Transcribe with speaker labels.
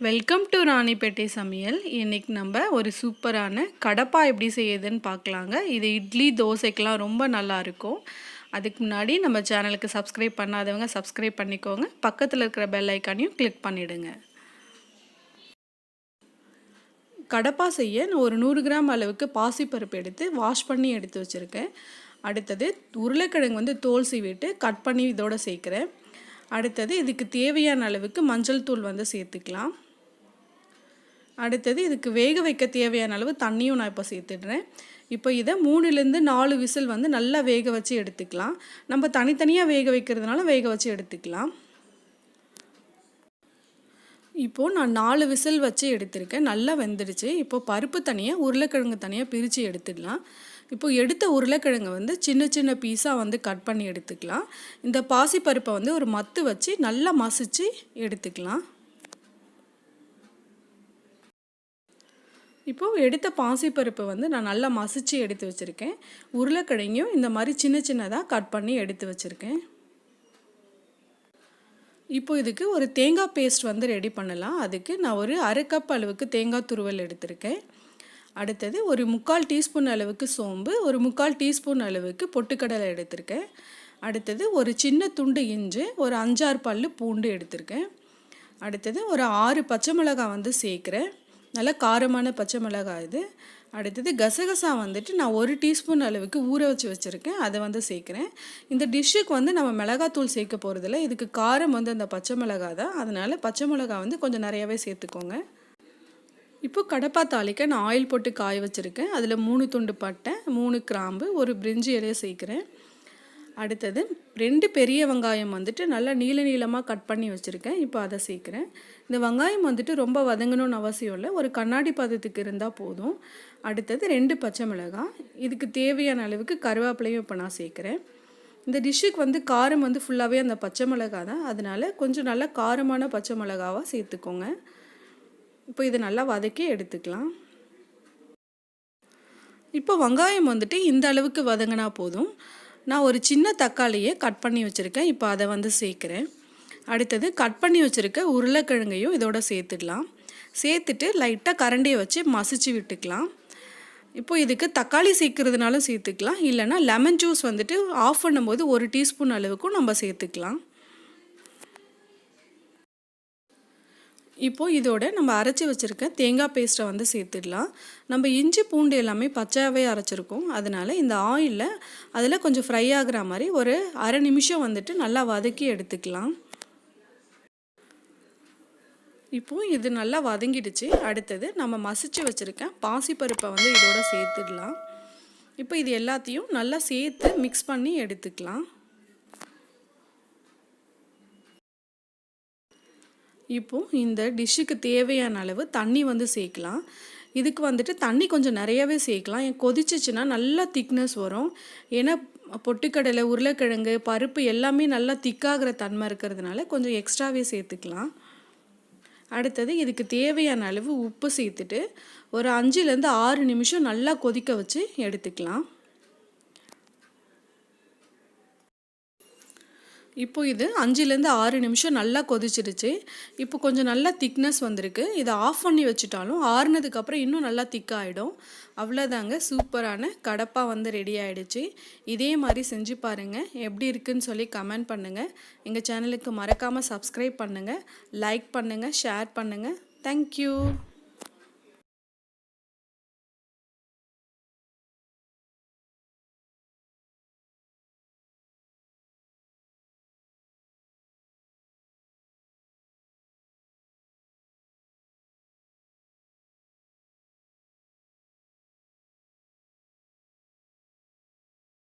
Speaker 1: Welcome to Ranipet சமையல். இன்றைக்கி நம்ம ஒரு சூப்பரான கடப்பா எப்படி செய்யுதுன்னு பார்க்கலாங்க. இது இட்லி தோசைக்கெலாம் ரொம்ப நல்லாயிருக்கும். அதுக்கு முன்னாடி நம்ம சேனலுக்கு சப்ஸ்கிரைப் பண்ணாதவங்க சப்ஸ்கிரைப் பண்ணிக்கோங்க. பக்கத்தில் இருக்கிற பெல் ஐக்கானையும் கிளிக் பண்ணிவிடுங்க. கடப்பா செய்ய நான் ஒரு 100 கிராம் அளவுக்கு பாசிப்பருப்பு எடுத்து வாஷ் பண்ணி எடுத்து வச்சுருக்கேன். அடுத்தது உருளைக்கிழங்கு தோல் சீவிட்டு கட் பண்ணி இதோடு சேர்க்குறேன். அடுத்தது இதுக்கு தேவையான அளவுக்கு மஞ்சள் தூள் சேர்த்துக்கலாம். அடுத்தது இதுக்கு வேக வைக்க தேவையான அளவு தண்ணியும் நான் இப்போ சேர்த்துடுறேன். இப்போ இதை 3லேருந்து 4 விசில் நல்லா வேக வச்சு எடுத்துக்கலாம். நம்ம தனித்தனியாக வேக வைக்கிறதுனால வேக வச்சு எடுத்துக்கலாம். இப்போது நான் 4 விசில் வச்சு எடுத்திருக்கேன். நல்லா வெந்துடுச்சு. இப்போது பருப்பு தனியாக உருளைக்கிழங்கு தனியாக பிரித்து எடுத்துக்கலாம். இப்போது எடுத்த உருளைக்கிழங்கை சின்ன சின்ன பீஸாக கட் பண்ணி எடுத்துக்கலாம். இந்த பாசிப்பருப்பை ஒரு மத்து வச்சு நல்லா மசிச்சு எடுத்துக்கலாம். இப்போது எடுத்த பாசிப்பருப்பை நான் நல்லா மசிச்சு எடுத்து வச்சுருக்கேன். உருளைக்கிழங்கையும் இந்த மாதிரி சின்ன சின்னதாக கட் பண்ணி எடுத்து வச்சுருக்கேன். இப்போ இதுக்கு ஒரு தேங்காய் பேஸ்ட் ரெடி பண்ணலாம். அதுக்கு நான் ஒரு 1/2 கப் அளவுக்கு தேங்காய் துருவல் எடுத்திருக்கேன். அடுத்தது ஒரு 3/4 டீஸ்பூன் அளவுக்கு சோம்பு, ஒரு 3/4 டீஸ்பூன் அளவுக்கு பொட்டுக்கடலை எடுத்திருக்கேன். அடுத்தது ஒரு சின்ன துண்டு இஞ்சி, ஒரு 5-6 பல்லு பூண்டு எடுத்திருக்கேன். அடுத்தது ஒரு 6 பச்சை மிளகாய் சேர்க்குறேன். நல்லா காரமான பச்சை மிளகாய் இது. அடுத்தது கசகசா நான் 1 டீஸ்பூன் அளவுக்கு ஊற வச்சு வச்சுருக்கேன். அதை சேர்க்குறேன். இந்த டிஷ்ஷுக்கு நம்ம மிளகாத்தூள் சேர்க்க போகிறதில்ல. இதுக்கு காரம் அந்த பச்சை மிளகாய் தான். அதனால் பச்சை மிளகாய் கொஞ்சம் நிறையாவே சேர்த்துக்கோங்க. இப்போ கடப்பா தாளிக்க நான் ஆயில் போட்டு காய வச்சுருக்கேன். அதில் 3 துண்டு பட்டை, 3 கிராம்பு, ஒரு பிரிஞ்சி இலையை சேர்க்குறேன். அடுத்தது 2 பெரிய வெங்காயம் நல்லா நீளமாக கட் பண்ணி வச்சுருக்கேன். இப்போ அதை சேர்க்குறேன். இந்த வெங்காயம் ரொம்ப வதங்கணும்னு அவசியம் இல்லை. ஒரு கண்ணாடி பதத்துக்கு இருந்தால் போதும். அடுத்தது 2 பச்சை மிளகாய், இதுக்கு தேவையான அளவுக்கு கருவேப்பிலையும் இப்போ நான் சேர்க்குறேன். இந்த டிஷ்ஷுக்கு காரம் ஃபுல்லாகவே அந்த பச்சை மிளகாய் தான். அதனால் கொஞ்சம் நல்லா காரமான பச்சை மிளகாவாக சேர்த்துக்கோங்க. இப்போ இதை நல்லா வதக்கி எடுத்துக்கலாம். இப்போ வெங்காயம் இந்த அளவுக்கு வதங்கினா போதும். நான் ஒரு சின்ன தக்காளியை கட் பண்ணி வச்சுருக்கேன். இப்போ அதை சேர்க்குறேன். அடுத்தது கட் பண்ணி வச்சுருக்க உருளைக்கிழங்கையும் இதோட சேர்த்துடலாம். சேர்த்துட்டு லைட்டாக கரண்டியை வச்சு மசிச்சு விட்டுக்கலாம். இப்போ இதுக்கு தக்காளி சேர்க்குறதுனாலும் சேர்த்துக்கலாம். இல்லைனா லெமன் ஜூஸ் ஆஃப் பண்ணும்போது 1 டீஸ்பூன் அளவுக்கும் நம்ம சேர்த்துக்கலாம். இப்போது இதோட நம்ம அரைச்சி வச்சுருக்க தேங்காய் பேஸ்ட்டை சேர்த்துடலாம். நம்ம இஞ்சி பூண்டு எல்லாமே பச்சையாகவே அரைச்சிருக்கோம். அதனால் இந்த ஆயிலில் அதில் கொஞ்சம் ஃப்ரை ஆகிற மாதிரி ஒரு 1/2 நிமிஷம் நல்லா வதக்கி எடுத்துக்கலாம். இப்போது இது நல்லா வதங்கிடுச்சு. அடுத்தது நம்ம மசிச்சு வச்சுருக்க பாசிப்பருப்பை இதோட சேர்த்துடலாம். இப்போ இது எல்லாத்தையும் நல்லா சேர்த்து மிக்ஸ் பண்ணி எடுத்துக்கலாம். இப்போது இந்த டிஷ்ஷுக்கு தேவையான அளவு தண்ணி சேர்க்கலாம். இதுக்கு தண்ணி கொஞ்சம் நிறையாவே சேர்க்கலாம். கொதிச்சிச்சுன்னா நல்லா திக்னஸ் வரும். ஏன்னா பொட்டுக்கடலை, உருளைக்கிழங்கு, பருப்பு எல்லாமே நல்லா திக்காகிற தன்மை இருக்கிறதுனால கொஞ்சம் எக்ஸ்ட்ராவே சேர்த்துக்கலாம். அடுத்தது இதுக்கு தேவையான அளவு உப்பு சேர்த்துட்டு ஒரு 5லேருந்து 6 நிமிஷம் நல்லா கொதிக்க வச்சு எடுத்துக்கலாம். இப்போ இது 5லேருந்து 6 நிமிஷம் நல்லா கொதிச்சிடுச்சு. இப்போ கொஞ்சம் நல்லா திக்னஸ் வந்திருக்கு. இதை ஆஃப் பண்ணி வச்சுட்டாலும் ஆறுனதுக்கப்புறம் இன்னும் நல்லா திக்காகிடும். அவ்வளோதாங்க, சூப்பரான கடப்பா ரெடி ஆகிடுச்சு. இதே மாதிரி செஞ்சு பாருங்கள். எப்படி இருக்குன்னு சொல்லி கமெண்ட் பண்ணுங்கள். எங்கள் சேனலுக்கு மறக்காமல் சப்ஸ்கிரைப் பண்ணுங்கள், லைக் பண்ணுங்கள், ஷேர் பண்ணுங்கள். தேங்க்யூ.